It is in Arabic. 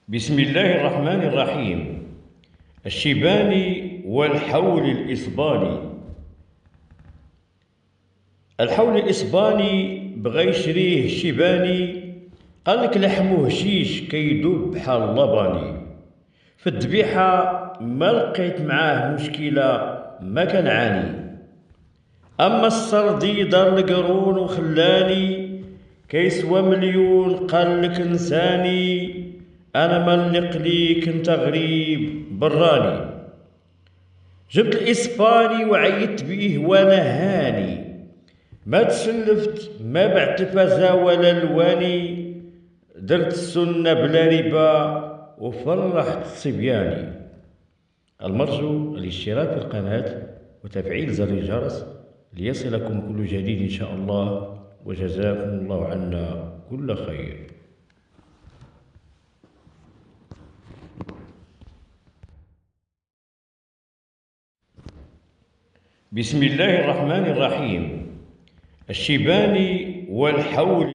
بسم الله الرحمن الرحيم. الشيباني والحول الإسباني. الحول الإسباني بغى يشريه الشيباني، قالك لحمه هشيش كيدوب بحال اللباني. في الذبيحة ما لقيت معاه مشكلة، ما كنعاني. أما السردي دار القرون وخلاني، كيسوى مليون قالك نساني. أنا ملق ليك انت غريب براني، جبت الإسباني وعيت بيه وأنا هاني. ما تسلفت ما بعت فازا ولا الواني، درت السنة بلا ربا وفرحت صبياني. المرجو الاشتراك في القناة وتفعيل زر الجرس ليصلكم كل جديد إن شاء الله، وجزاكم الله عنا كل خير. بسم الله الرحمن الرحيم. الشيباني والحول